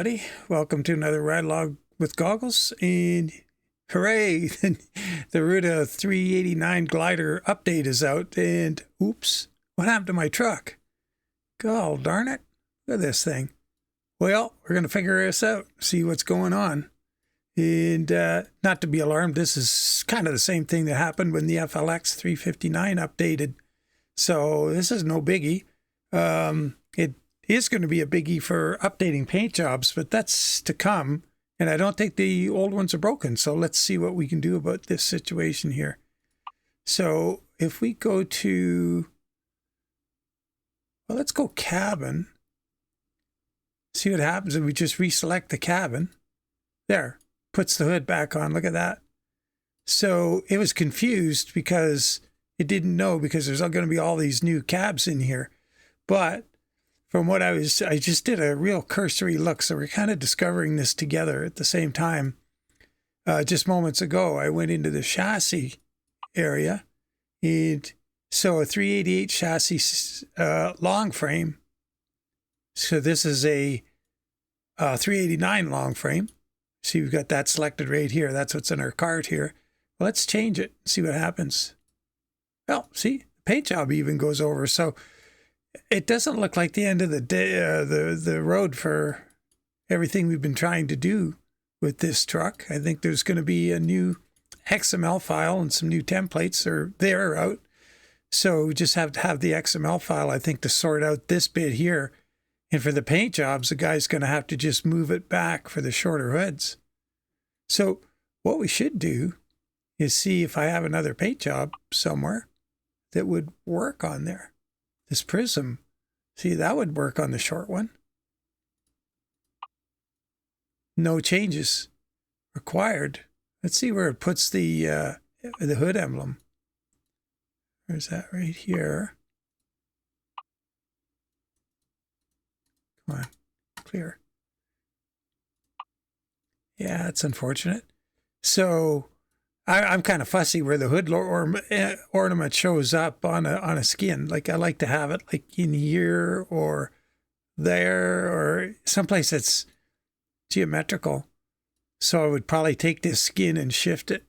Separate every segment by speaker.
Speaker 1: everybody. Welcome to another Ride Log with Goggles. And hooray, the Ruda 389 glider update is out. And oops, what happened to my truck? God darn it. Look at this thing. Well, we're going to figure this out, see what's going on. And not to be alarmed, this is kind of the same thing that happened when the FLX 359 updated. So this is no biggie. It is going to be a biggie for updating paint jobs, but that's to come. And I don't think the old ones are broken. So let's see what we can do about this situation here. So if we go to, well, let's go cabin. See what happens if we just reselect the cabin. There, puts the hood back on. Look at that. So it was confused because it didn't know, because there's going to be all these new cabs in here. But from what I just did a real cursory look. So we're kind of discovering this together at the same time. Just moments ago, I went into the chassis area. And so a 388 chassis long frame. So this is a 389 long frame. See, we've got that selected right here. That's what's in our cart here. Well, let's change it, see what happens. Well, see, the paint job even goes over. So it doesn't look like the end of the day, the road for everything we've been trying to do with this truck. I think there's going to be a new XML file and some new templates, or they're out. So we just have to have the XML file, I think, to sort out this bit here. And for the paint jobs, the guy's going to have to just move it back for the shorter hoods. So what we should do is see if I have another paint job somewhere that would work on there. This prism, see, that would work on the short one. No changes required. Let's see where it puts the hood emblem. Where's that? Right here. Come on, clear. Yeah, that's unfortunate. So I'm kind of fussy where the hood ornament shows up on a skin. Like, I like to have it like in here or there or someplace that's geometrical. So I would probably take this skin and shift it.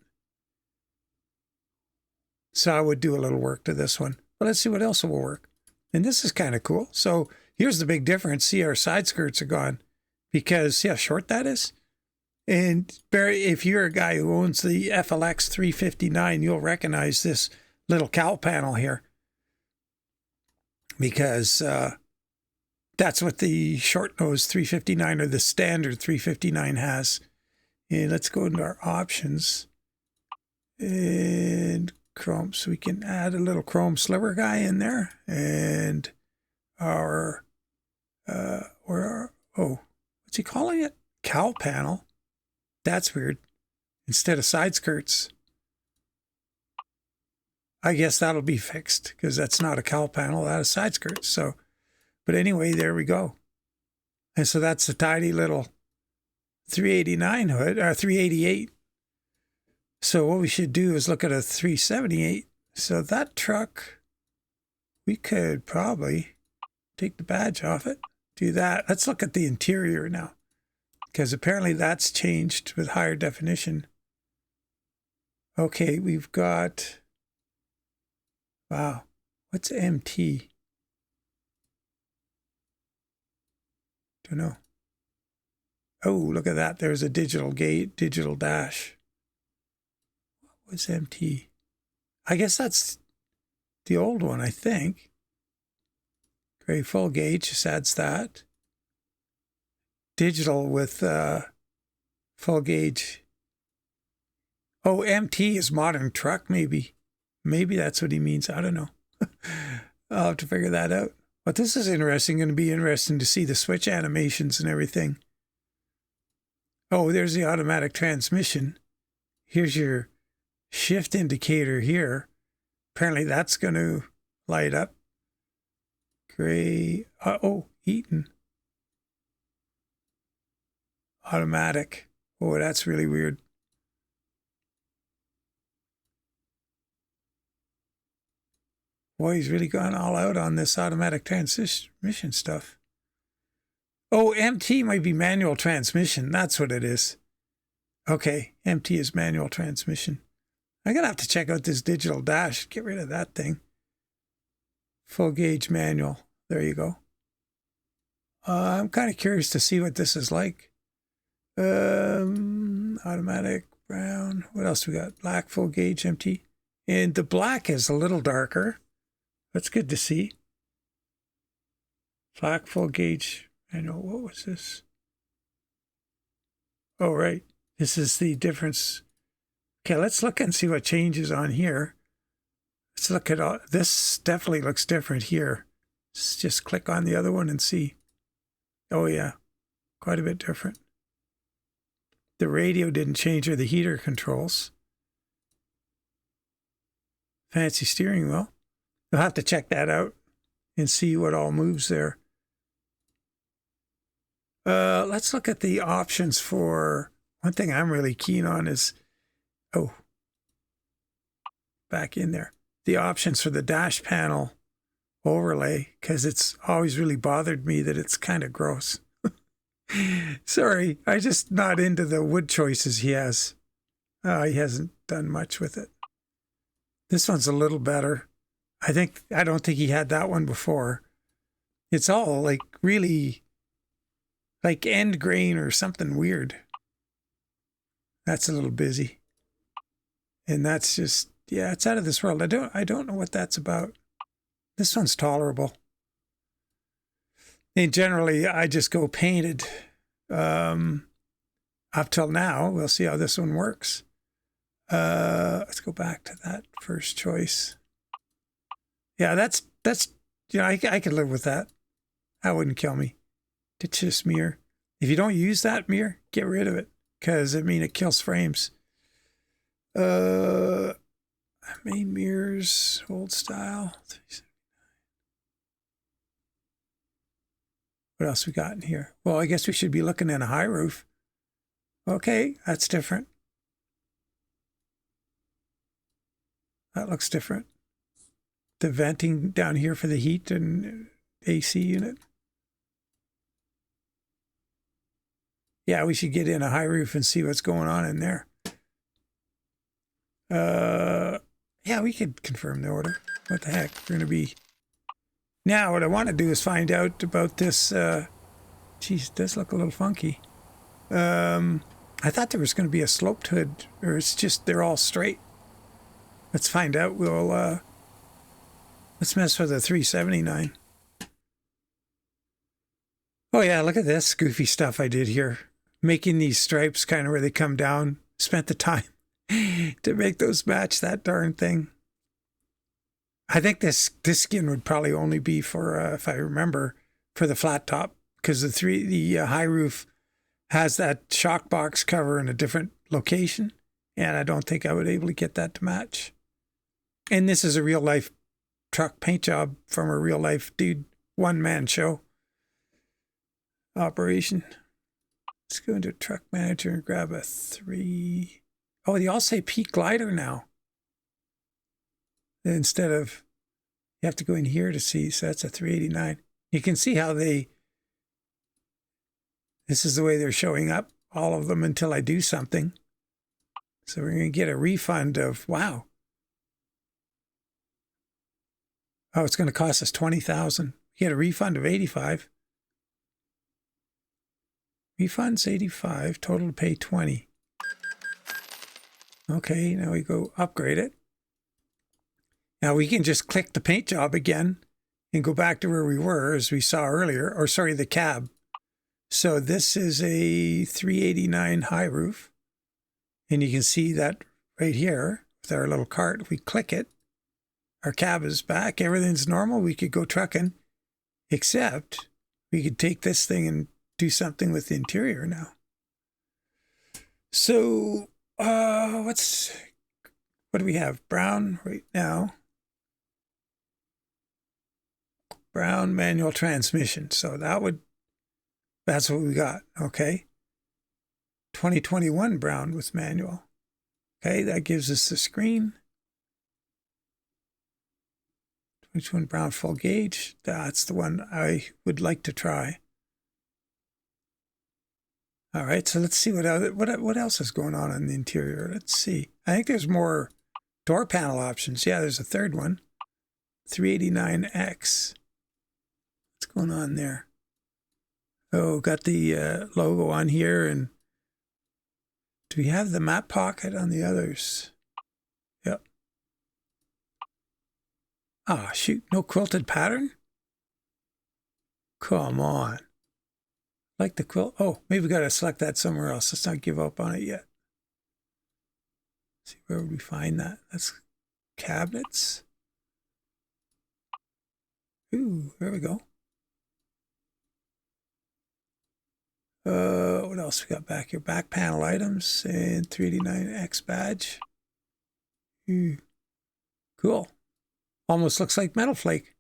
Speaker 1: So I would do a little work to this one. But let's see what else will work. And this is kind of cool. So here's the big difference. See, our side skirts are gone because see how short that is? And Barry, if you're a guy who owns the FLX 359, you'll recognize this little cowl panel here, because that's what the short nose 359 or the standard 359 has. And let's go into our options and chrome, so we can add a little chrome sliver guy in there. And our what's he calling it? Cowl panel. That's weird. Instead of side skirts. I guess that'll be fixed, because that's not a cowl panel, that's side skirts. So, but anyway, there we go. And so that's a tidy little 389 hood, or 388. So what we should do is look at a 378. So that truck, we could probably take the badge off it, do that. Let's look at the interior now, because apparently that's changed with higher definition. Okay, we've got, wow, what's MT? Don't know. Oh, look at that. There's a digital gate, digital dash. What was MT? I guess that's the old one, I think. Gray full gauge, just adds that. Digital with full gauge. Oh, MT is modern truck, maybe. Maybe that's what he means. I don't know. I'll have to figure that out. But this is interesting. Going to be interesting to see the switch animations and everything. Oh, there's the automatic transmission. Here's your shift indicator here. Apparently that's going to light up. Gray. Eaton. Automatic. Oh, that's really weird. Boy, he's really gone all out on this automatic transmission stuff. Oh, MT might be manual transmission. That's what it is. Okay, MT is manual transmission. I'm going to have to check out this digital dash. Get rid of that thing. Full gauge manual. There you go. I'm kind of curious to see what this is like. Automatic, brown. What else we got? Black, full gauge, MT. And the black is a little darker. That's good to see. Black, full gauge. I know, what was this? Oh, right. This is the difference. Okay, let's look and see what changes on here. Let's look at all. This definitely looks different here. Let's just click on the other one and see. Oh, yeah. Quite a bit different. The radio didn't change, or the heater controls. Fancy steering wheel. You'll have to check that out and see what all moves there. Let's look at the options for, one thing I'm really keen on is, oh, back in there. The options for the dash panel overlay, because it's always really bothered me that it's kind of gross. Sorry, I'm just not into the wood choices he has. He hasn't done much with it. This one's a little better. I don't think he had that one before. It's all like really like end grain or something weird. That's a little busy. And that's just, yeah, it's out of this world. I don't know what that's about. This one's tolerable. And generally, I just go painted up till now. We'll see how this one works. Let's go back to that first choice. Yeah, that's you know, I could live with that. That wouldn't kill me. Ditch this mirror. If you don't use that mirror, get rid of it, because I mean it kills frames. Main mirrors, old style. What else we got in here? Well, I guess we should be looking at a high roof. Okay, that's different. That looks different. The venting down here for the heat and AC unit. Yeah, we should get in a high roof and see what's going on in there. Yeah, we could confirm the order. What the heck? We're going to be... Now, what I want to do is find out about this... Geez, it does look a little funky. I thought there was going to be a sloped hood, or it's just they're all straight. Let's find out. We'll... let's mess with the 379. Oh, yeah, look at this goofy stuff I did here. Making these stripes kind of where they come down. Spent the time to make those match that darn thing. I think this skin would probably only be for, if I remember, for the flat top, because the high roof has that shock box cover in a different location, and I don't think I would be able to get that to match. And this is a real life truck paint job from a real life dude, one-man show operation. Let's go into truck manager and grab a 3. Oh, they all say peak glider now. Instead of, you have to go in here to see, so that's a 389. You can see how this is the way they're showing up, all of them, until I do something. So we're going to get a refund of, wow. Oh, it's going to cost us $20,000. Get a refund of $85,000. Refund's $85,000, total to pay $20,000. Okay, now we go upgrade it. Now we can just click the paint job again and go back to where we were, as we saw earlier, or sorry, the cab. So this is a 389 high roof. And you can see that right here with our little cart. If we click it, our cab is back. Everything's normal. We could go trucking, except we could take this thing and do something with the interior now. So, what do we have? Brown right now. Brown manual transmission. So that's what we got. Okay. 2021 brown with manual. Okay, that gives us the screen. 2021 brown full gauge. That's the one I would like to try. All right, so let's see what else is going on in the interior. Let's see. I think there's more door panel options. Yeah, there's a third one. 389X. What's going on there? Oh, got the logo on here. And do we have the map pocket on the others? Yep. Ah, shoot. No quilted pattern? Come on. Like the quilt. Oh, maybe we got to select that somewhere else. Let's not give up on it yet. Let's see, where would we find that? That's cabinets. Ooh, there we go. What else we got back here? Back panel items and 389X badge. Ooh, cool. Almost looks like Metal Flake.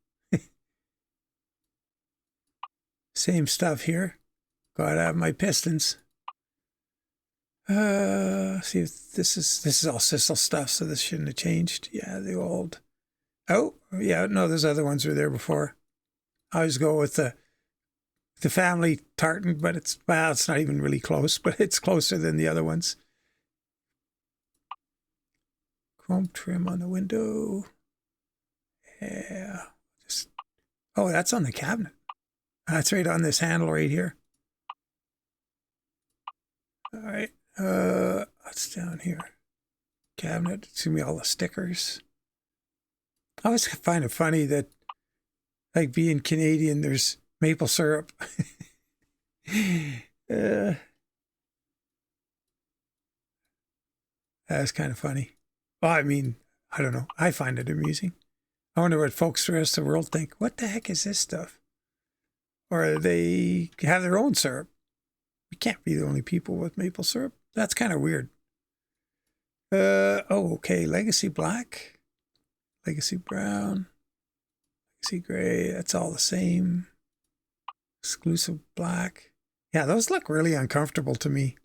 Speaker 1: Same stuff here. Gotta have my pistons. See if this is all Sissel stuff, so this shouldn't have changed. Yeah, the old. Oh, yeah, no, those other ones were there before. I always go with the family tartan, but it's not even really close, but it's closer than the other ones. Chrome trim on the window. Yeah. Oh, that's on the cabinet. That's right on this handle right here. All right. What's down here? Cabinet. It's gonna be all the stickers. I always find it funny that, like being Canadian, there's maple syrup. That's kind of funny. Well, I mean, I don't know. I find it amusing. I wonder what folks the rest of the world think. What the heck is this stuff? Or they have their own syrup. We can't be the only people with maple syrup. That's kind of weird. Oh, okay. Legacy black, legacy brown, legacy gray. That's all the same. Exclusive black. Yeah, those look really uncomfortable to me.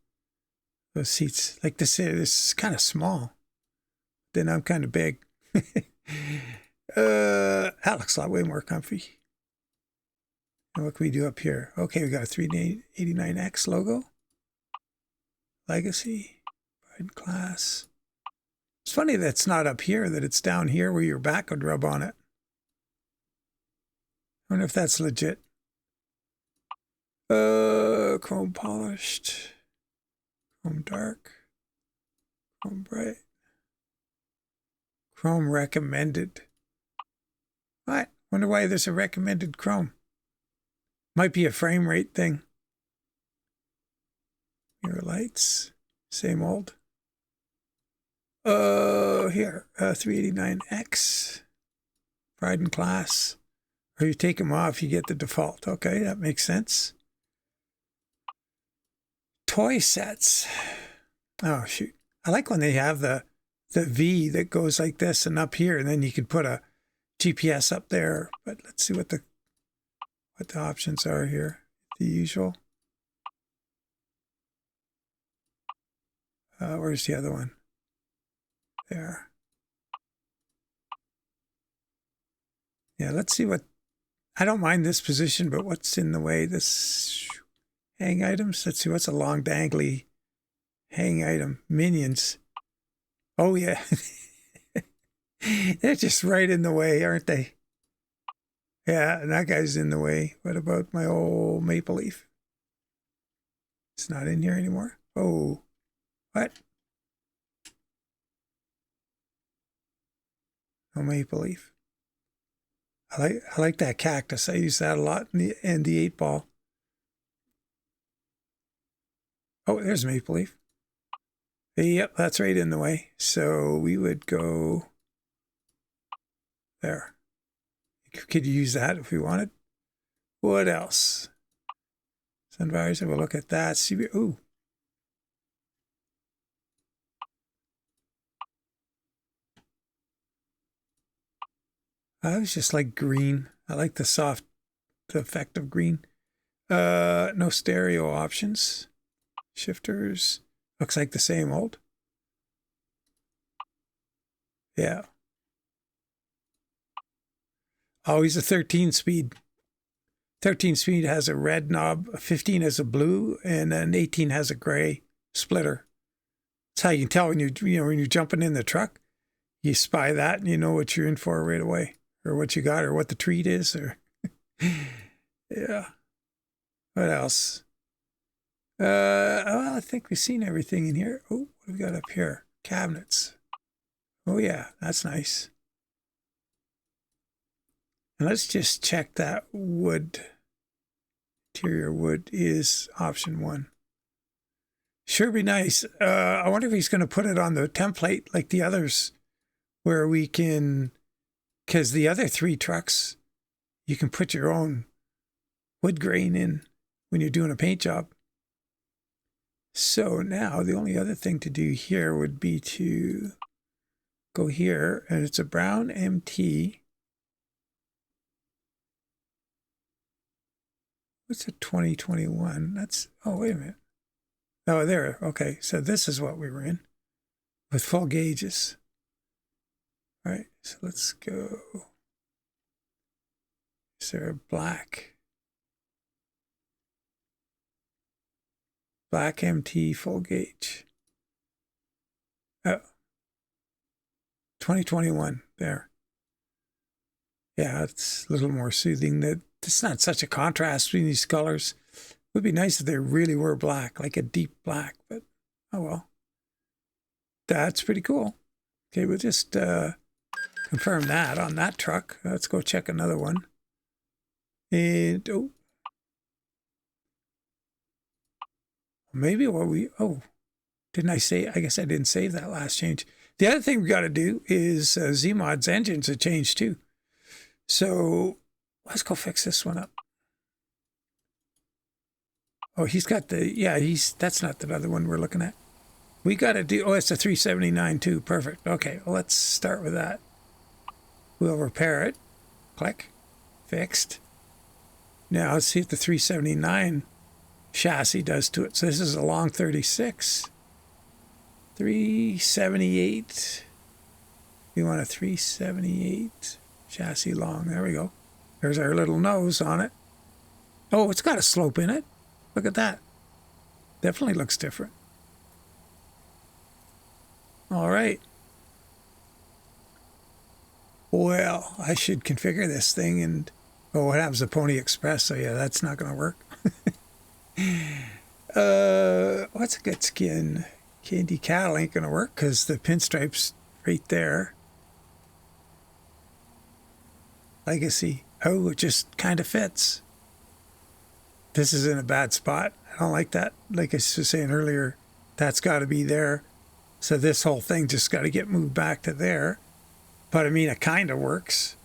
Speaker 1: Those seats, like this is kind of small. Then I'm kind of big. That looks a lot way more comfy. And what can we do up here? Okay, we got a 389X logo. Legacy, pride class. It's funny that it's not up here, that it's down here where your back would rub on it. I wonder if that's legit. Chrome polished, chrome dark, chrome bright, chrome recommended. What? Wonder why there's a recommended chrome. Might be a frame rate thing. Mirror lights, same old. Here, 389X, pride and class. Or you take them off, you get the default. Okay, that makes sense. Toy sets. Oh, shoot. I like when they have the V that goes like this and up here, and then you can put a GPS up there. But let's see what the options are here. The usual. Where's the other one? There. Yeah, let's see what... I don't mind this position, but what's in the way? This hang items. Let's see, what's a long dangly hang item? Minions. Oh, yeah. They're just right in the way, aren't they? Yeah, and that guy's in the way. What about my old maple leaf? It's not in here anymore. Oh, what? No maple leaf. I like that cactus. I use that a lot in the 8-ball. Oh, there's maple leaf. Yep, that's right in the way. So we would go there. Could use that if we wanted. What else? Sunflowers, we'll look at that. See, ooh. I was just like green. I like the effect of green. No stereo options. Shifters. Looks like the same old. Yeah. Always a 13 speed. 13 speed has a red knob, a 15 has a blue, and an 18 has a gray splitter. That's how you can tell when when you're jumping in the truck. You spy that and you know what you're in for right away, or what you got, or what the treat is, or yeah. What else? Well, I think we've seen everything in here. Oh, what do we got up here? Cabinets. Oh yeah, that's nice. And let's just check that wood. Interior wood is option 1. Sure be nice. I wonder if he's going to put it on the template like the others, where we can, because the other 3 trucks, you can put your own wood grain in when you're doing a paint job. So now the only other thing to do here would be to go here, and it's a brown MT. What's a 2021? That's, oh, wait a minute. Oh, there. Okay, so this is what we were in with full gauges. All right, so let's go. Is there a black? Black MT full gauge. Oh, 2021, there. Yeah, it's a little more soothing. That it's not such a contrast between these colors. It would be nice if they really were black, like a deep black, but oh well. That's pretty cool. Okay, we'll just confirm that on that truck. Let's go check another one. And, oh. Maybe what we, oh, didn't I say, I guess I didn't save that last change. The other thing we got to do is Zmod's engines have changed too. So let's go fix this one up. Oh, he's got the, yeah, that's not the other one we're looking at. We got to do, oh, it's a 379 too. Perfect. Okay, well, let's start with that. We'll repair it. Click. Fixed. Now let's see if the 379 chassis does to it. So this is a long 36. 378. We want a 378 chassis long. There we go. There's our little nose on it. Oh, it's got a slope in it. Look at that. Definitely looks different. All right. Well, I should configure this thing and, oh, what happens to Pony Express? So yeah, that's not going to work. What's a good skin? Candy Cattle ain't going to work because the pinstripe's right there. Legacy. Oh, it just kind of fits. This is in a bad spot. I don't like that. Like I was saying earlier, that's got to be there. So this whole thing just got to get moved back to there. But I mean, it kind of works.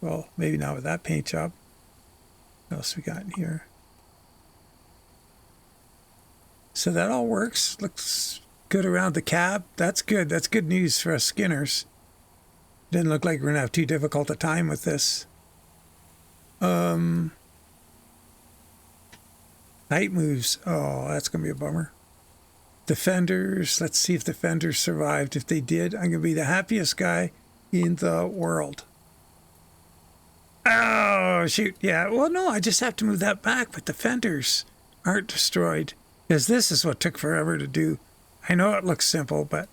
Speaker 1: Well, maybe not with that paint job. What else we got in here? So that all works. Looks good around the cab. That's good. That's good news for us skinners. Didn't look like we're going to have too difficult a time with this. Night moves. Oh, that's going to be a bummer. The fenders. Let's see if the fenders survived. If they did, I'm going to be the happiest guy in the world. Oh, shoot. Yeah. Well, no, I just have to move that back, but the fenders aren't destroyed. Because this is what took forever to do. I know it looks simple, but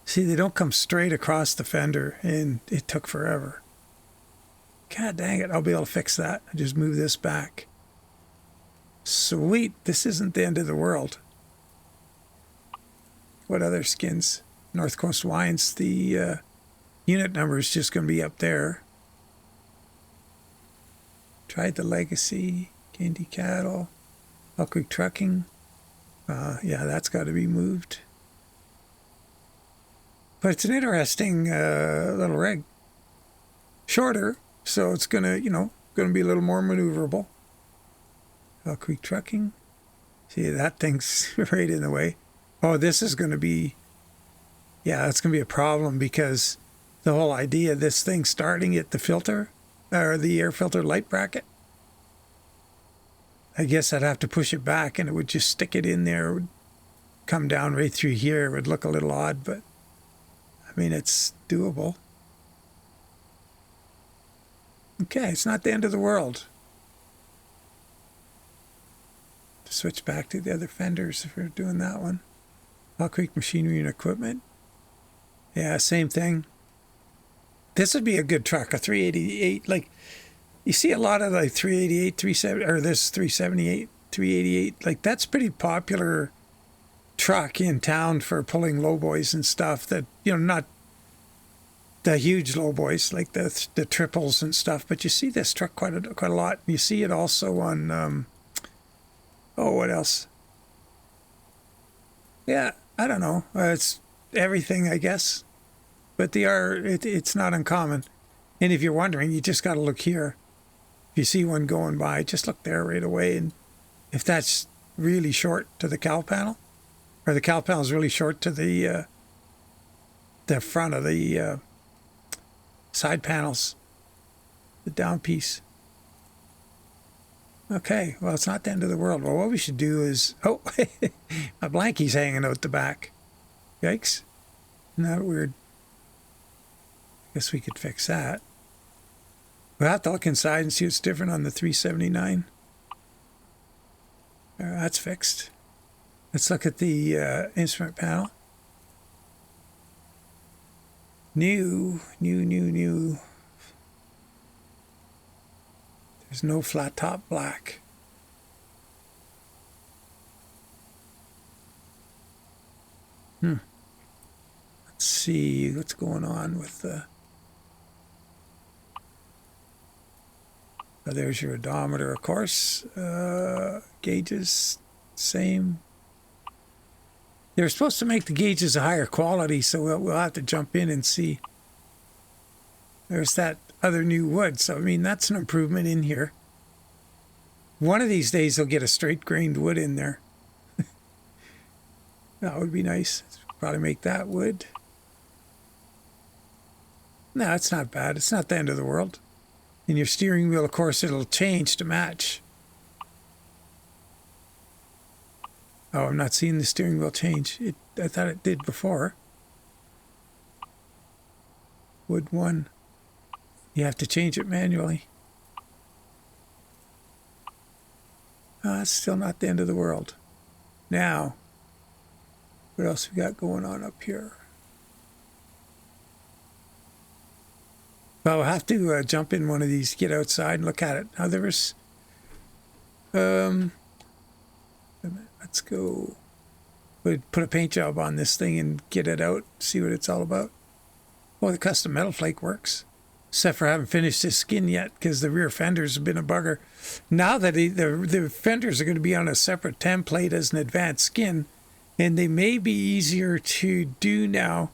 Speaker 1: see, they don't come straight across the fender, and it took forever. God dang it. I'll be able to fix that. I just move this back. Sweet. This isn't the end of the world. What other skins? North Coast Wines. The unit number is just going to be up there. Tried the Legacy. Candy Cattle. Elk Creek Trucking. Yeah, that's got to be moved. But it's an interesting little rig. Shorter, so it's going to, going to be a little more maneuverable. Elk Creek Trucking. See, that thing's right in the way. Oh, this is going to be, yeah, it's going to be a problem because the whole idea of this thing starting at the filter, or the air filter light bracket, I guess I'd have to push it back and it would just stick it in there. It would come down right through here. It would look a little odd, but I mean, it's doable. Okay, it's not the end of the world. Switch back to the other fenders if we're doing that one. Hall Creek Machinery and Equipment. Yeah, same thing. This would be a good truck, a 388. Like, you see a lot of like 388, 370, or this 378, 388. Like, that's pretty popular truck in town for pulling lowboys and stuff that, you know, not the huge lowboys like the triples and stuff, but you see this truck quite a lot. You see it also on, oh, what else? Yeah, I don't know. It's everything, I guess. But it's not uncommon. And if you're wondering, you just got to look here. If you see one going by, just look there right away. And if that's really short to the cowl panel, or the cowl panel is really short to the front of the side panels, the down piece. Okay, well, it's not the end of the world. Well, what we should do is... Oh, my blankie's hanging out the back. Yikes. Isn't that weird? I guess we could fix that. We'll have to look inside and see what's different on the 379. That's fixed. Let's look at the instrument panel. New. There's no flat top black. Let's see what's going on with the... there's your odometer, of course. Gauges, same. They're supposed to make the gauges a higher quality, so we'll have to jump in and see. There's that other new wood, so I mean that's an improvement in here. One of these days they'll get a straight grained wood in there. That would be nice. Probably make that wood. No, it's not bad. It's not the end of the world. And your steering wheel, of course, it'll change to match. Oh, I'm not seeing the steering wheel change. I thought it did before. Wood 1. You have to change it manually. Oh, it's still not the end of the world. Now, what else we got going on up here? Well, we'll have to jump in one of these, get outside and look at it. Now, there was... let's go... We'll put a paint job on this thing and get it out, see what it's all about. Oh, the custom metal flake works. Except for I haven't finished this skin yet because the rear fenders have been a bugger. Now that the fenders are going to be on a separate template as an advanced skin, and they may be easier to do now,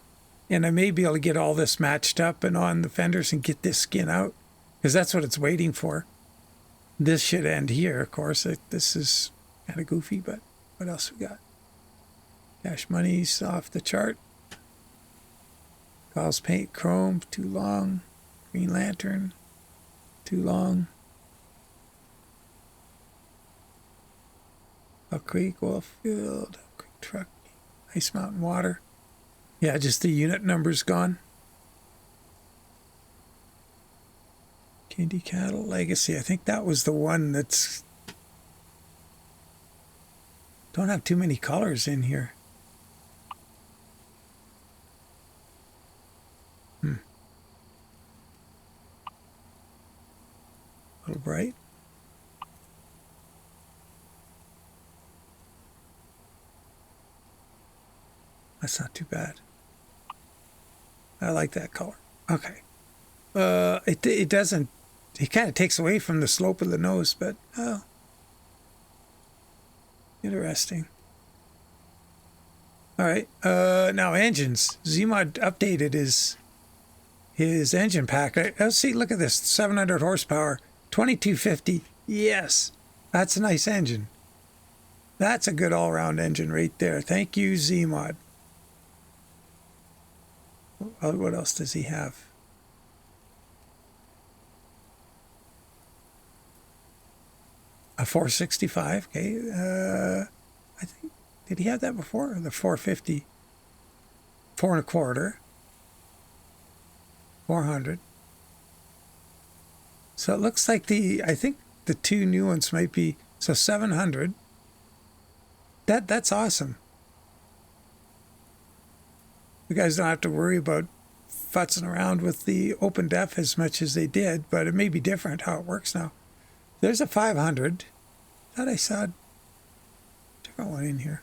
Speaker 1: and I may be able to get all this matched up and on the fenders and get this skin out, because that's what it's waiting for. This should end here, of course. This is kind of goofy, but what else we got? Cash money's off the chart. Gauze paint chrome, too long. Green Lantern, too long. Elk Creek, oil field, Elk Creek truck, Ice Mountain water. Yeah, just the unit number's gone. Candy Cattle Legacy. I think that was the one that's... Don't have too many colors in here. A little bright. That's not too bad. I like that color. Okay. It doesn't... It kind of takes away from the slope of the nose, but... Oh. Interesting. All right. Now engines. Zmod updated his engine pack. Let's see. Look at this. 700 horsepower. 2250. Yes. That's a nice engine. That's a good all-round engine right there. Thank you, Zmod. What else does he have? A 465. Okay. I think... Did he have that before? The 450. 4 1/4. 400. So it looks like I think the two new ones might be, so 700. That's awesome. You guys don't have to worry about futzing around with the open def as much as they did, but it may be different how it works now. There's a 500. Thought I saw a different one in here.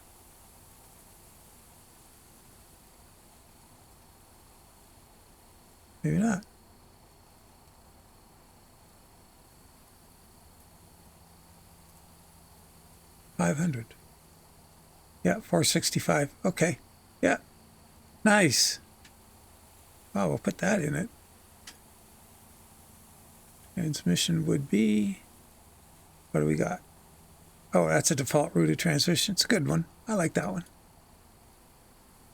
Speaker 1: Maybe not. $500. Yeah, 465. Okay. Yeah. Nice. Oh, we'll put that in it. Transmission would be, what do we got? Oh, that's a default Ruda transmission. It's a good one. I like that one.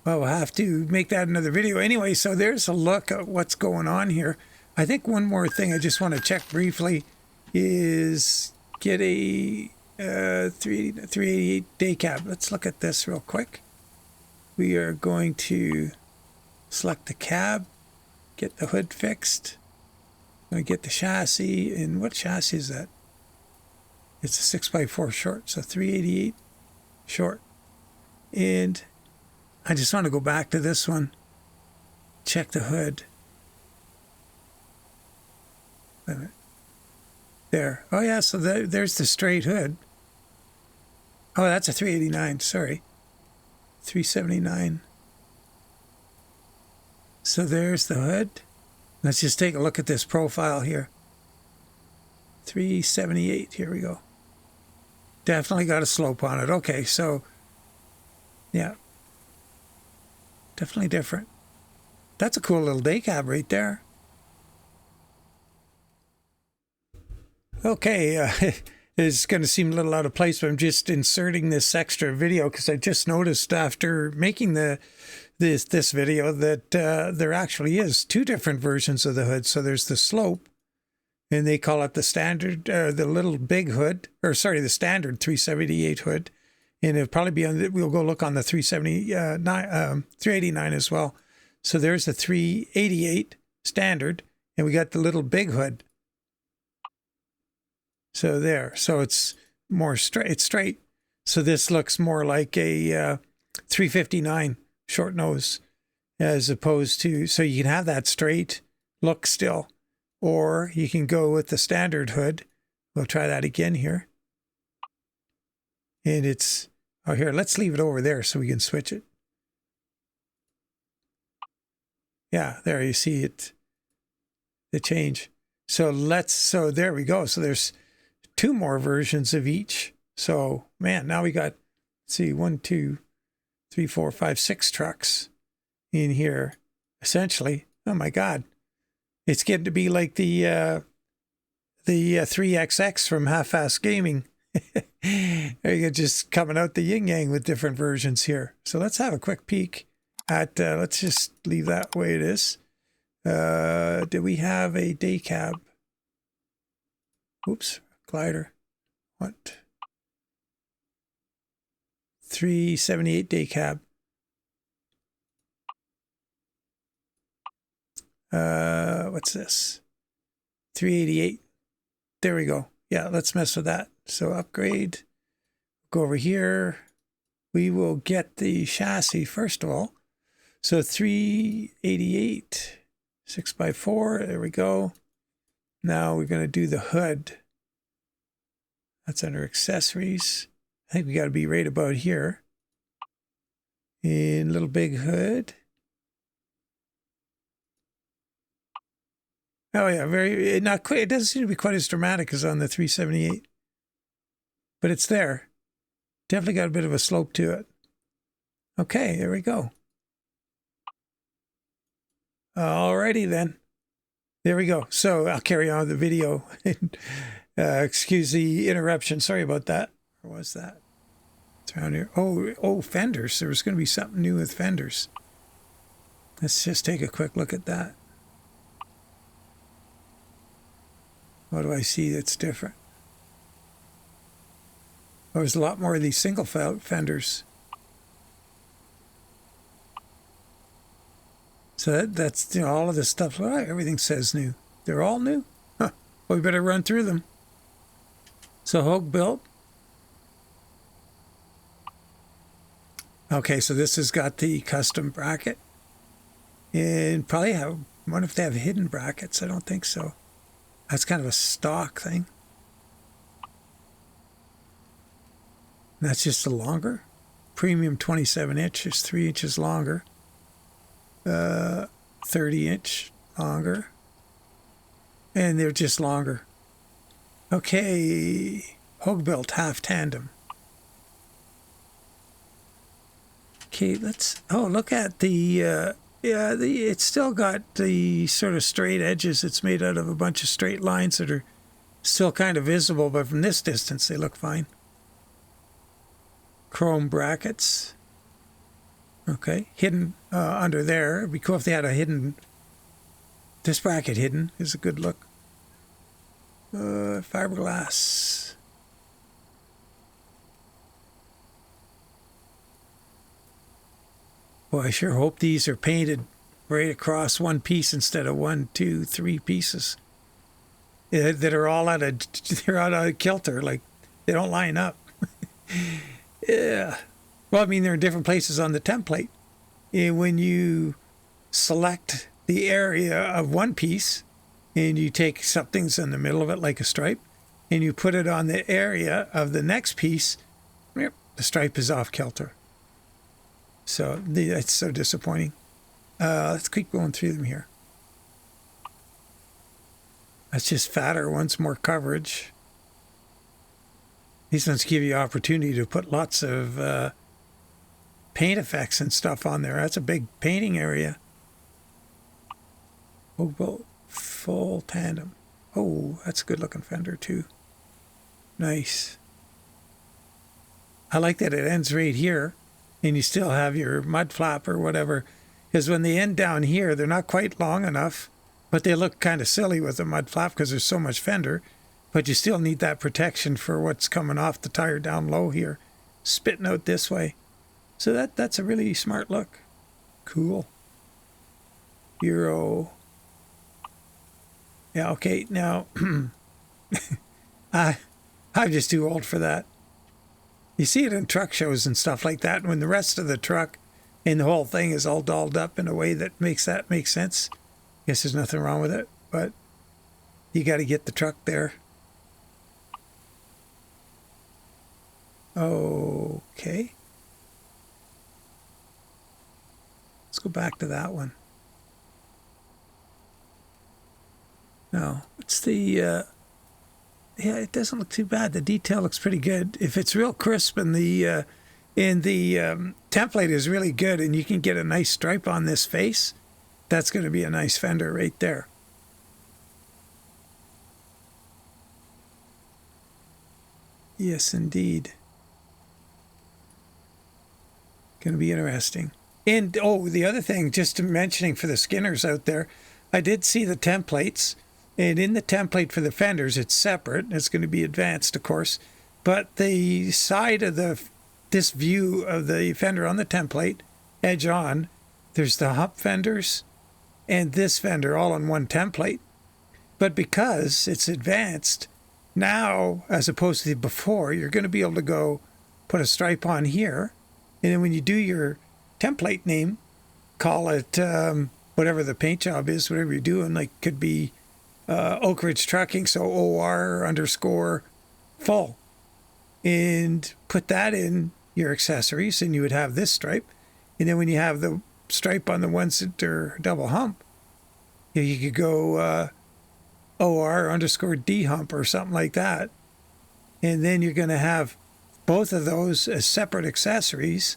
Speaker 1: Well, we'll have to make that another video. Anyway, so there's a look at what's going on here. I think one more thing I just want to check briefly is get a 388 day cab. Let's look at this real quick. We are going to select the cab, get the hood fixed. I'm going to get the chassis. And what chassis is that? It's a 6x4 short, so 388 short. And I just want to go back to this one, check the hood. Wait a minute. There. Oh, yeah, so there's the straight hood. Oh, that's a 389, sorry. 379. So there's the hood. Let's just take a look at this profile here. 378, here we go. Definitely got a slope on it. Okay, so, yeah. Definitely different. That's a cool little day cab right there. Okay, it's going to seem a little out of place, but I'm just inserting this extra video because I just noticed after making this video that there actually is two different versions of the hood. So there's the slope, and they call it the standard, the little big hood, or sorry, the standard 378 hood. And it'll probably be on, we'll go look on the 389 as well. So there's the 388 standard, and we got the little big hood. So there, so it's more straight, it's straight. So this looks more like a 359 short nose as opposed to, so you can have that straight look still, or you can go with the standard hood. We'll try that again here. And it's, oh, here, let's leave it over there so we can switch it. Yeah, there you see it, the change. So so there we go. So there's two more versions of each. So, man, now we got, let's see, 1, 2, 3, 4, 5, 6 trucks in here, essentially. Oh, my God. It's getting to be like the 3XX from Half-Assed Gaming. You're just coming out the yin-yang with different versions here. So let's have a quick peek at, let's just leave that the way it is. Do we have a day cab? Oops, glider. What? 378 day cab. What's this? 388. There we go. Yeah, let's mess with that. So upgrade. Go over here. We will get the chassis first of all. So 388, 6x4. There we go. Now we're going to do the hood. That's under accessories. I think we got to be right about here. In little big hood. Oh yeah, very not quite. It doesn't seem to be quite as dramatic as on the 378, but it's there. Definitely got a bit of a slope to it. Okay, there we go. Alrighty then. There we go. So I'll carry on with the video. Excuse the interruption. Sorry about that. Where was that? It's around here. Oh, fenders. There was going to be something new with fenders. Let's just take a quick look at that. What do I see that's different? Oh, there's a lot more of these single fenders. So that's, you know, all of this stuff. Well, everything says new. They're all new? Huh. Well, we better run through them. So Hogue-Built. Okay, so this has got the custom bracket. And probably have, I wonder if they have hidden brackets. I don't think so. That's kind of a stock thing. And that's just a longer. Premium 27 inch is 3 inches longer. 30 inch longer. And they're just longer. Okay, Hogue-Built half tandem. Okay, let's, oh, look at the, it's still got the sort of straight edges. It's made out of a bunch of straight lines that are still kind of visible, but from this distance they look fine. Chrome brackets. Okay, hidden under there. It'd be cool if they had a hidden, this bracket hidden is a good look. Fiberglass. Boy, I sure hope these are painted right across one piece instead of 1, 2, 3 pieces that are all they're out of kilter, like they don't line up. Yeah. Well, I mean, they're in different places on the template. And when you select the area of one piece and you take something's in the middle of it, like a stripe, and you put it on the area of the next piece, the stripe is off kilter. So that's so disappointing. Let's keep going through them here. That's just fatter ones, more coverage. These ones give you opportunity to put lots of paint effects and stuff on there. That's a big painting area. Oh, full tandem. Oh, that's a good looking fender too. Nice. I like that it ends right here and you still have your mud flap or whatever. Because when they end down here, they're not quite long enough, but they look kind of silly with the mud flap because there's so much fender. But you still need that protection for what's coming off the tire down low here, spitting out this way. So that's a really smart look. Cool. Euro. Yeah, okay, now, I'm just too old for that. You see it in truck shows and stuff like that, when the rest of the truck and the whole thing is all dolled up in a way that makes sense. Guess there's nothing wrong with it, but you got to get the truck there. Okay. Let's go back to that one. No, it's the, yeah, it doesn't look too bad. The detail looks pretty good. If it's real crisp and the template is really good and you can get a nice stripe on this face, that's going to be a nice fender right there. Yes, indeed. Going to be interesting. And, oh, the other thing, just mentioning for the skinners out there, I did see the templates. And in the template for the fenders, it's separate. It's going to be advanced, of course. But the side of this view of the fender on the template, edge on, there's the hump fenders and this fender all on one template. But because it's advanced, now, as opposed to before, you're going to be able to go put a stripe on here. And then when you do your template name, call it whatever the paint job is, whatever you're doing, like could be Oak Ridge Trucking, so OR_full, and put that in your accessories, and you would have this stripe. And then when you have the stripe on the ones that are double hump, you could go OR_D hump or something like that. And then you're going to have both of those as separate accessories,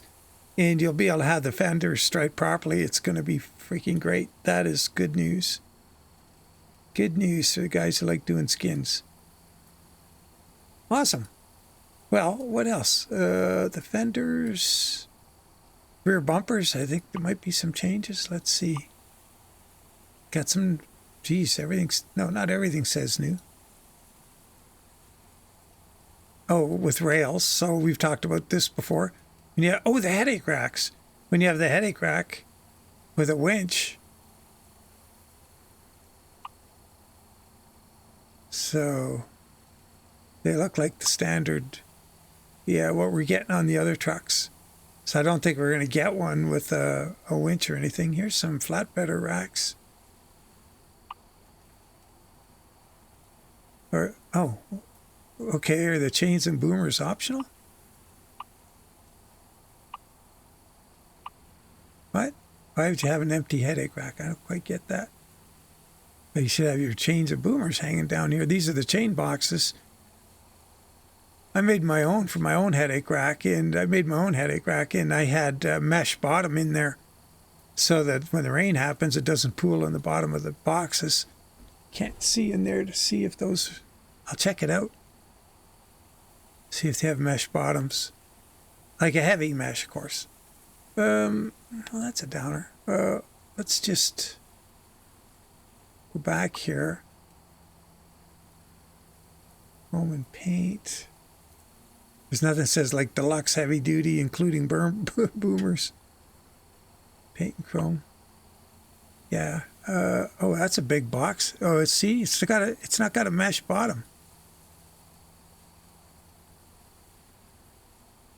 Speaker 1: and you'll be able to have the fenders striped properly. It's going to be freaking great. That is good news. Good news for the guys who like doing skins. Awesome. Well, what else? The fenders, rear bumpers, I think there might be some changes. Let's see. Got some, geez, everything's, no, not everything says new. Oh, with rails. So we've talked about this before. Yeah. Oh, the headache racks. When you have the headache rack with a winch. So they look like the standard, yeah, what we're getting on the other trucks. So I don't think we're going to get one with a winch or anything. Here's some flatbedder racks. Or, oh, okay, are the chains and boomers optional? What? Why would you have an empty headache rack? I don't quite get that. But you should have your chains and boomers hanging down here. These are the chain boxes. I made my own for my own headache rack, and I had mesh bottom in there so that when the rain happens, it doesn't pool in the bottom of the boxes. Can't see in there to see if those, I'll check it out. See if they have mesh bottoms. Like a heavy mesh, of course. Well, that's a downer. Let's just go back here. Chrome and paint. There's nothing that says like deluxe heavy duty, including boomers. Paint and chrome. Yeah. Oh, that's a big box. Oh, see, it's not got a mesh bottom.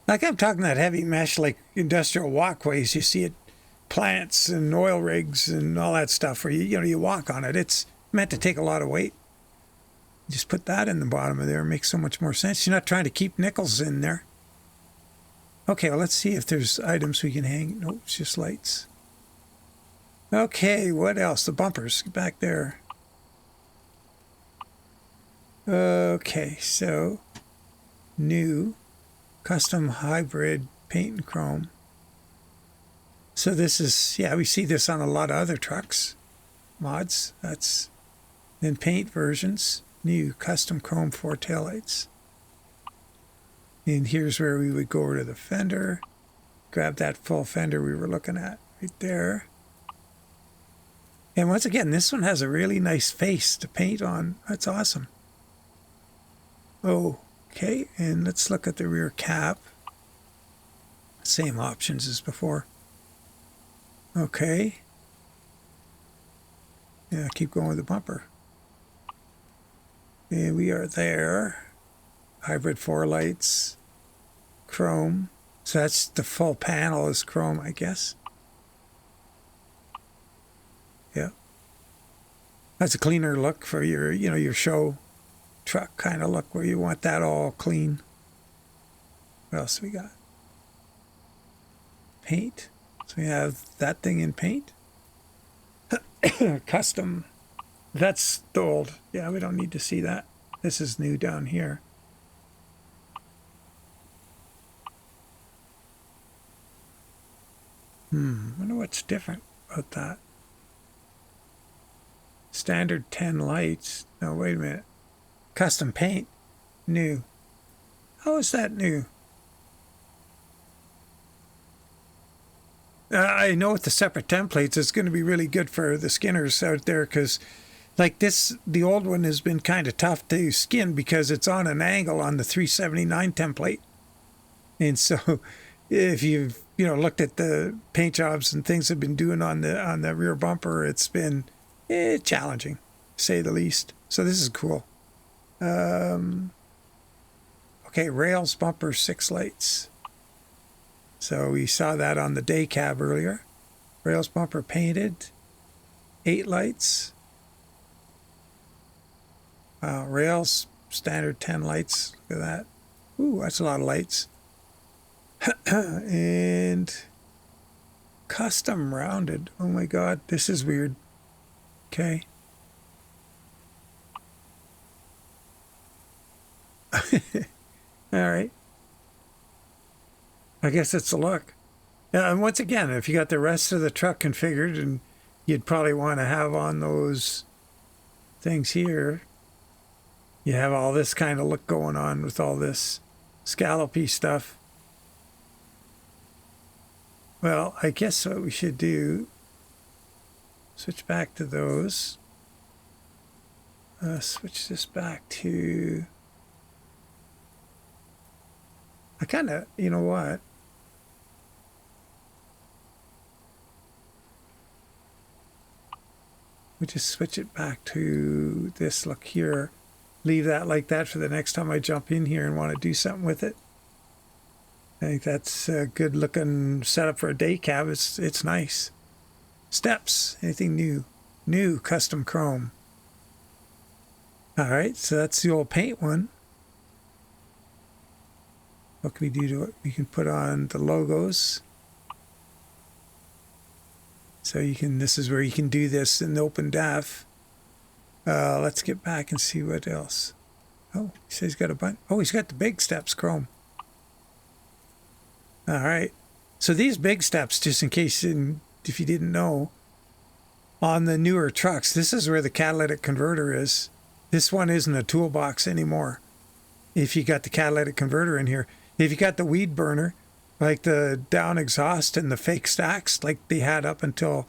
Speaker 1: Like I'm talking that heavy mesh, like industrial walkways. You see it, plants and oil rigs and all that stuff. Where you walk on it. It's meant to take a lot of weight. Just put that in the bottom of there. It makes so much more sense. You're not trying to keep nickels in there. Okay, well, let's see if there's items we can hang. Nope, it's just lights. Okay, what else? The bumpers back there. Okay, so new custom hybrid paint and chrome. So this is, yeah, we see this on a lot of other trucks. Mods, that's then paint versions. New custom chrome 4 taillights. And here's where we would go over to the fender. Grab that full fender we were looking at right there. And once again, this one has a really nice face to paint on. That's awesome. Okay, and let's look at the rear cap. Same options as before. Okay. Yeah, keep going with the bumper. And we are there. Hybrid 4 lights. Chrome. So that's the full panel is chrome, I guess. Yeah. That's a cleaner look for your, your show truck kind of look where you want that all clean. What else we got? Paint. So we have that thing in paint. Custom. That's the old. Yeah, we don't need to see that. This is new down here. Wonder what's different about that. Standard 10 lights. No, wait a minute. Custom paint. New. How is that new? I know with the separate templates, it's going to be really good for the skinners out there because like this, the old one has been kind of tough to skin because it's on an angle on the 379 template. And so if you've, looked at the paint jobs and things have been doing on the rear bumper, it's been challenging, to say the least. So this is cool. Okay, rails, bumper, 6 lights. So we saw that on the day cab earlier. Rails, bumper painted, 8 lights. Rails, standard 10 lights. Look at that. Ooh, that's a lot of lights. And custom rounded. Oh my God, this is weird. Okay. All right. I guess it's a look. Yeah, and once again, if you got the rest of the truck configured, and you'd probably want to have on those things here, you have all this kind of look going on with all this scallopy stuff. Well, I guess what we should do, switch back to those. Switch this back to, I kind of, you know what? We just switch it back to this look here. leave that like that for the next time I jump in here and want to do something with it. I think that's a good looking setup for a day cab. It's nice. Steps, anything new? New custom chrome. All right, so that's the old paint one. What can we do to it? We can put on the logos. So you can, this is where you can do this in open def. Let's get back and see what else. Oh, he says he's got a bunch. Oh, he's got the big steps chrome. All right. So these big steps, just in case, if you didn't know, on the newer trucks, this is where the catalytic converter is. This one isn't a toolbox anymore. If you got the catalytic converter in here, if you got the weed burner, like the down exhaust and the fake stacks, like they had up until,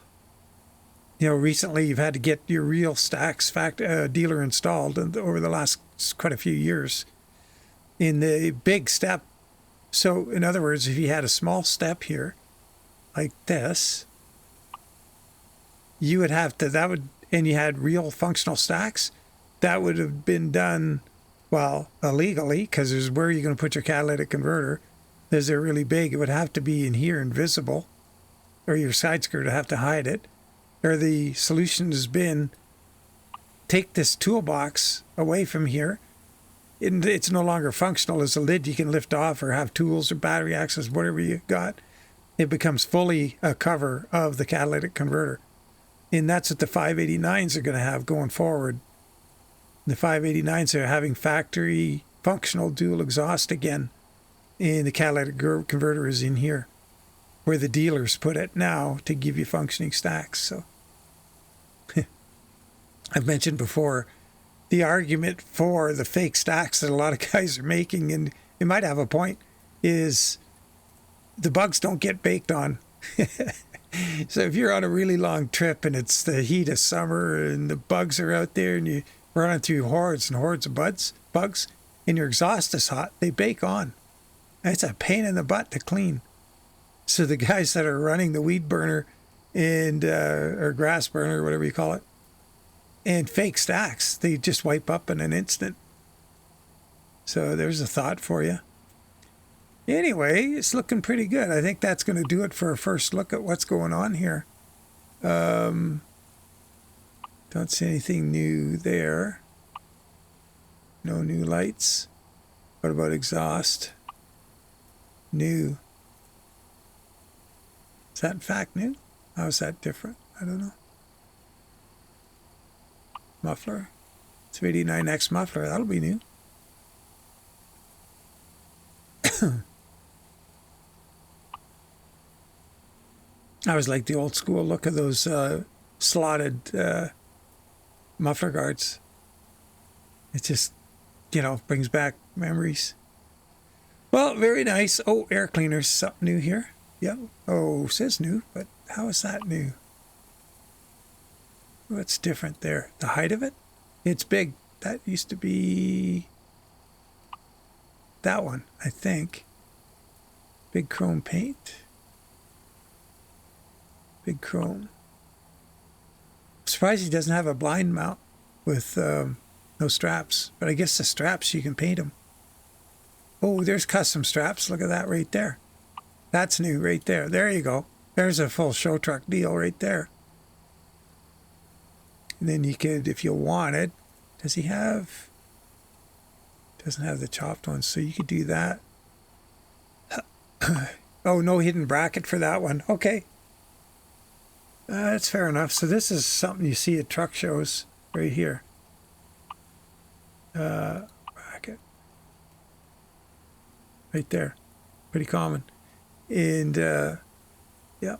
Speaker 1: recently you've had to get your real stacks dealer installed over the last quite a few years in the big step. So in other words, if you had a small step here like this, you would have to, and you had real functional stacks, that would have been done, well, illegally, because there's where you're going to put your catalytic converter. As they're really big, it would have to be in here invisible, or your side skirt would have to hide it. Or the solution has been, take this toolbox away from here. It's no longer functional as a lid you can lift off or have tools or battery access, whatever you got. It becomes fully a cover of the catalytic converter. And that's what the 589s are going to have going forward. The 589s are having factory functional dual exhaust again. And the catalytic converter is in here, where the dealers put it now to give you functioning stacks. So I've mentioned before, the argument for the fake stacks that a lot of guys are making, and it might have a point, is the bugs don't get baked on. So if you're on a really long trip and it's the heat of summer and the bugs are out there and you're running through hordes and hordes of bugs and your exhaust is hot, they bake on. It's a pain in the butt to clean. So the guys that are running the weed burner and or grass burner, whatever you call it, and fake stacks, they just wipe up in an instant. So there's a thought for you. Anyway, it's looking pretty good. I think that's going to do it for a first look at what's going on here. Don't see anything new there. No new lights. What about exhaust? New. Is that in fact new? How is that different? I don't know. Muffler. It's 89X muffler. That'll be new. I always like the old school look of those slotted muffler guards. It just, brings back memories. Well, very nice. Oh, air cleaners, something new here. Yeah. Oh, says new, but how is that new? What's different there? The height of it? It's big. That used to be that one, I think. Big chrome paint. Big chrome. I'm surprised he doesn't have a blind mount with no straps. But I guess the straps, you can paint them. Oh, there's custom straps. Look at that right there. That's new right there. There you go. There's a full show truck deal right there. And then you could, if you wanted, does he have, doesn't have the chopped ones, so you could do that. Oh, no hidden bracket for that one. Okay. That's fair enough. So this is something you see at truck shows right here. Bracket. Right there. Pretty common. And, yeah.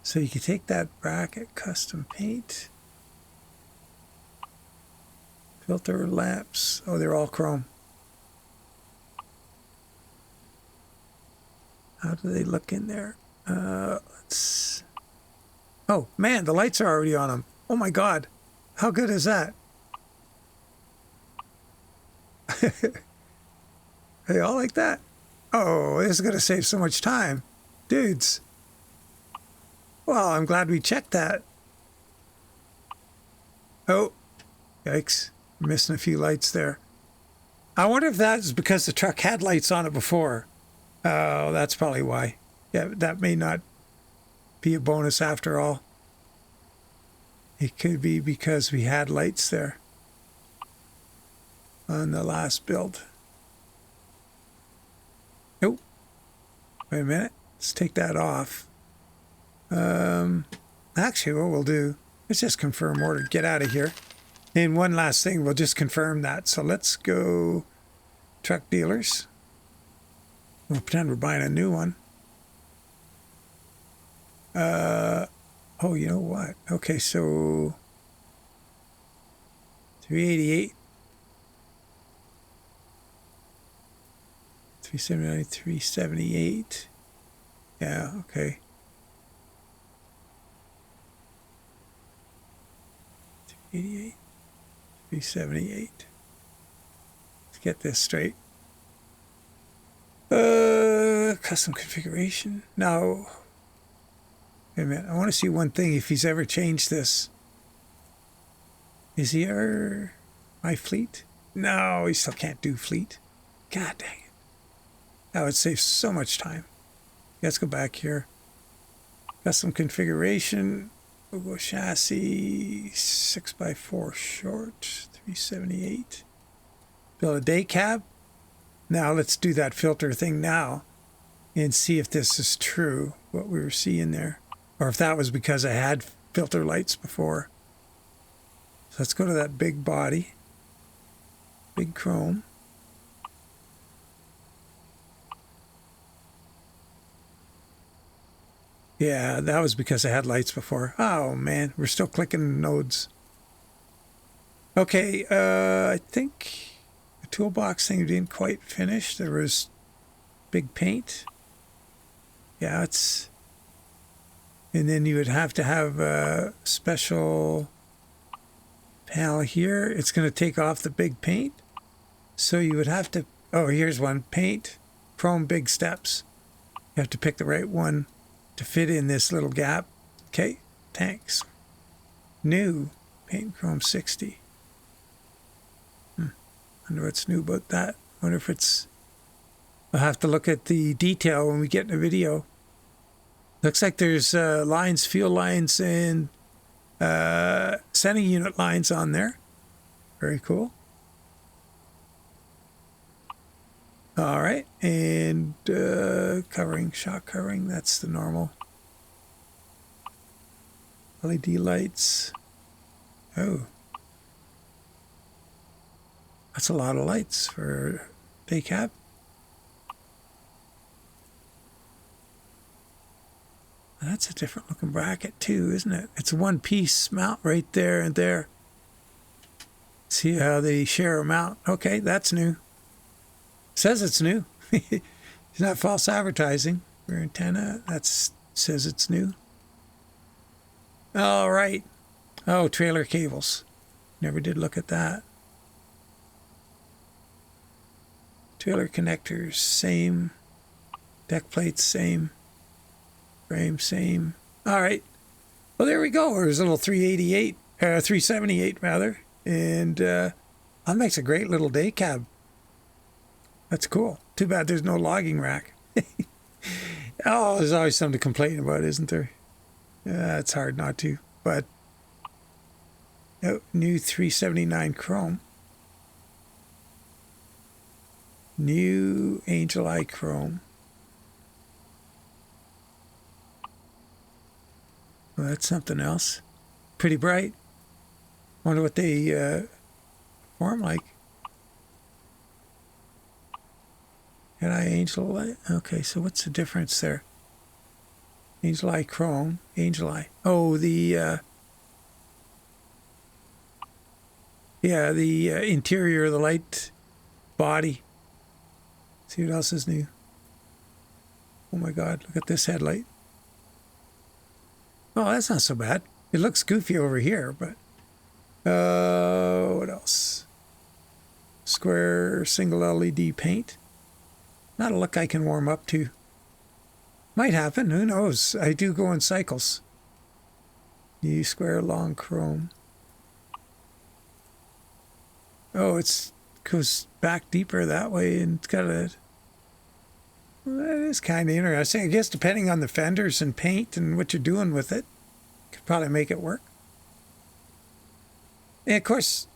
Speaker 1: So you can take that bracket, custom paint, filter lamps. Oh, they're all chrome. How do they look in there? Let's. Oh man, the lights are already on them. Oh my God, how good is that? Are they all like that? Oh, this is gonna save so much time, dudes. Well, I'm glad we checked that. Oh, yikes. Missing a few lights there. I wonder if that's because the truck had lights on it before. Oh, that's probably why. Yeah, that may not be a bonus after all. It could be because we had lights there on the last build. Nope. Wait a minute. Let's take that off. Actually, what we'll do, let's just confirm order. Get out of here. And one last thing, we'll just confirm that. So let's go truck dealers. We'll pretend we're buying a new one. Oh, you know what? Okay, so 388, 379, 378. Yeah, okay. 388, 378. Let's get this straight. Custom configuration. No. Wait a minute. I want to see one thing. If he's ever changed this. Is he ever my fleet? No, he still can't do fleet. God dang it. That would save so much time. Let's go back here. Custom configuration. We'll go chassis 6x4 short. 378. Build a day cab. Now let's do that filter thing now and see if this is true, what we were seeing there. Or if that was because I had filter lights before. So let's go to that big body. Big chrome. Yeah, that was because I had lights before. Oh man, we're still clicking nodes. Okay, I think the toolbox thing didn't quite finish. There was big paint. Yeah, it's... And then you would have to have a special panel here. It's going to take off the big paint. So you would have to... Oh, here's one. Paint, chrome, big steps. You have to pick the right one to fit in this little gap. Okay, thanks. New, paint, chrome 60. Wonder what's new about that. Wonder if it's... We'll have to look at the detail when we get in the video. Looks like there's lines, fuel lines, and sending unit lines on there. Very cool. All right, and covering, shock covering, that's the normal. LED lights. Oh. That's a lot of lights for day cab. That's a different looking bracket too, isn't it? It's a one piece mount right there and there. See how they share a mount. Okay, that's new. Says it's new. It's not false advertising. Rear antenna, that says it's new. All right. Oh, trailer cables. Never did look at that. Trailer connectors, same. Deck plates, same. Frame, same. All right. Well, there we go. There's a little 378 rather. And that makes a great little day cab. That's cool. Too bad there's no logging rack. Oh, there's always something to complain about, isn't there? Yeah, it's hard not to. But oh, new 379 chrome. New Angel Eye chrome. Well, that's something else. Pretty bright. Wonder what they form like. Can I Angel Eye? Okay, so what's the difference there? Angel Eye chrome, Angel Eye. Oh, the yeah, the interior of the light body. See what else is new? Oh my God, look at this headlight. Oh, that's not so bad. It looks goofy over here, but what else? Square single LED paint. Not a look I can warm up to. Might happen, who knows? I do go in cycles. New square long chrome. Oh, it's goes back deeper that way, and it's got a... Well, that is kind of interesting. I guess depending on the fenders and paint and what you're doing with it, could probably make it work. And of course,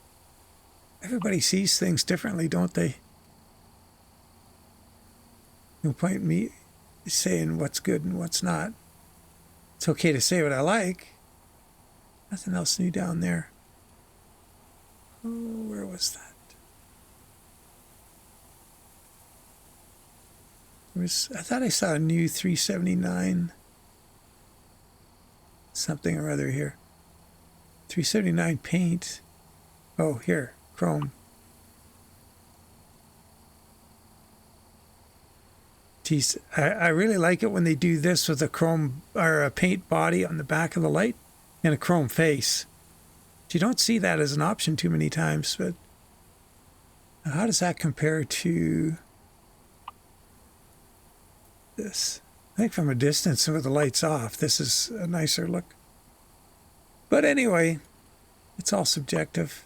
Speaker 1: everybody sees things differently, don't they? No point in me saying what's good and what's not. It's okay to say what I like. Nothing else new down there. Oh, where was that? I thought I saw a new 379 something or other here. 379 paint. Oh, here, chrome. Geez, I really like it when they do this with a chrome or a paint body on the back of the light and a chrome face. You don't see that as an option too many times, but how does that compare to this? I think from a distance with the lights off, this is a nicer look. But anyway, it's all subjective.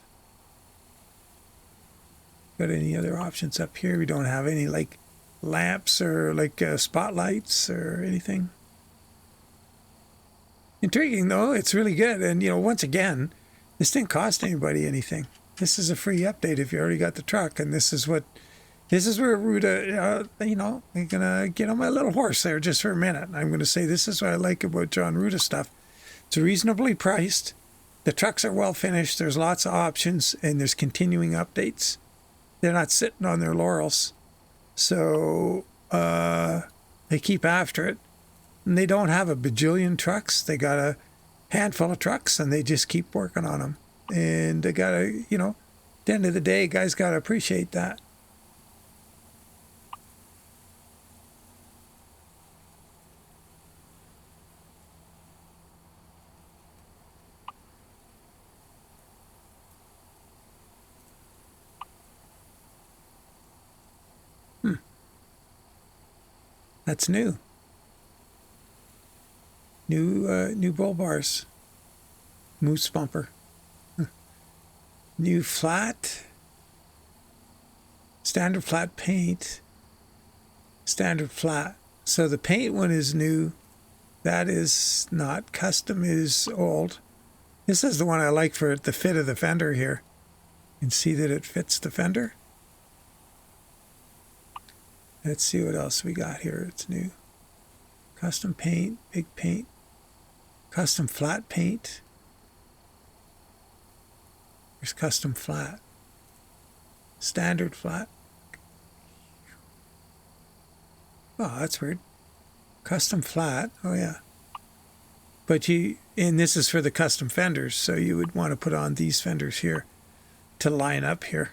Speaker 1: Got any other options up here? We don't have any like lamps or like spotlights or anything. Intriguing though, it's really good. And you know, once again, this didn't cost anybody anything. This is a free update if you already got the truck, and this is where Ruda, you know, I'm gonna get on my little horse there just for a minute. I'm gonna say this is what I like about Jon Ruda stuff. It's reasonably priced. The trucks are well finished. There's lots of options, and there's continuing updates. They're not sitting on their laurels. So they keep after it. And they don't have a bajillion trucks. They got a handful of trucks, and they just keep working on them. And they got to, you know, at the end of the day, guys got to appreciate that. That's new. New bull bars. Moose bumper. New flat. Standard flat paint. Standard flat. So the paint one is new. That is not. Custom is old. This is the one I like for the fit of the fender here. You can see that it fits the fender. Let's see what else we got here. It's new. Custom paint, big paint. Custom flat paint. There's custom flat. Standard flat. Oh, that's weird. Custom flat. Oh, yeah. But and this is for the custom fenders, so you would want to put on these fenders here to line up here.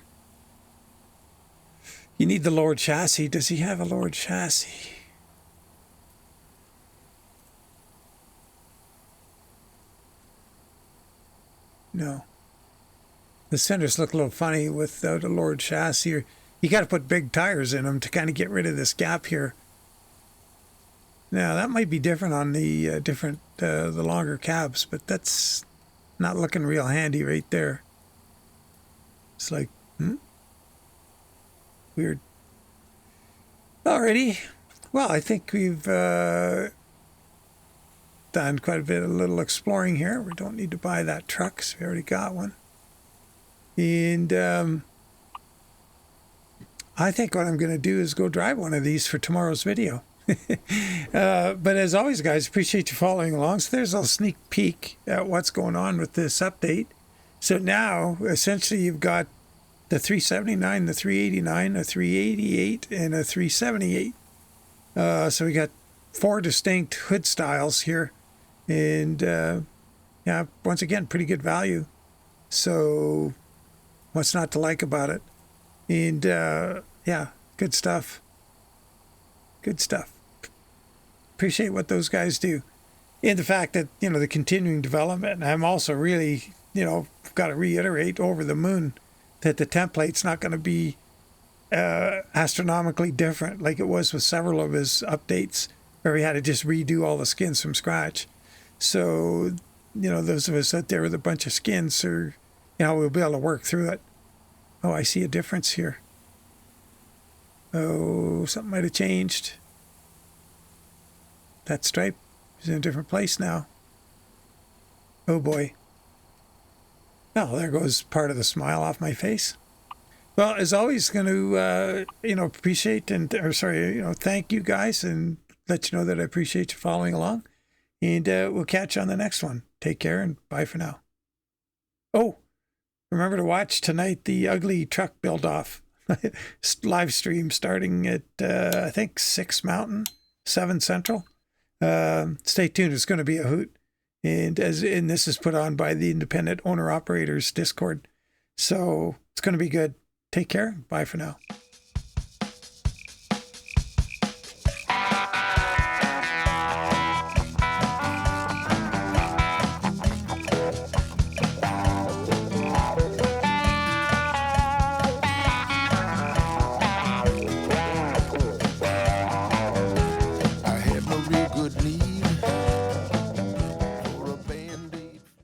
Speaker 1: You need the lowered chassis. Does he have a lowered chassis? No. The fenders look a little funny without a lowered chassis. Or you got to put big tires in them to kind of get rid of this gap here. Now that might be different on the the longer cabs, but that's not looking real handy right there. It's like, weird. Alrighty. Well, I think we've done quite a little exploring here. We don't need to buy that truck, so we already got one. And I think what I'm going to do is go drive one of these for tomorrow's video. But as always, guys, appreciate you following along. So there's a sneak peek at what's going on with this update. So now, essentially, you've got the 379, the 389, a 388, and a 378. So we got 4 distinct hood styles here. And yeah, once again, pretty good value. So what's not to like about it? And yeah, good stuff. Good stuff. Appreciate what those guys do. And the fact that, you know, the continuing development. And I'm also really, you know, got to reiterate over the moon that the template's not going to be astronomically different like it was with several of his updates where he had to just redo all the skins from scratch. So, you know, those of us out there with a bunch of skins are, you know, we'll be able to work through it. Oh, I see a difference here. Oh, something might have changed. That stripe is in a different place now. Oh boy. Oh, there goes part of the smile off my face. Well, as always, going to, appreciate and, thank you guys and let you know that I appreciate you following along. And we'll catch you on the next one. Take care and bye for now. Oh, remember to watch tonight the ugly truck build off live stream starting at, I think, 6 Mountain, 7 Central. Stay tuned. It's going to be a hoot. And this is put on by the Independent Owner Operators Discord. So it's going to be good. Take care. Bye for now.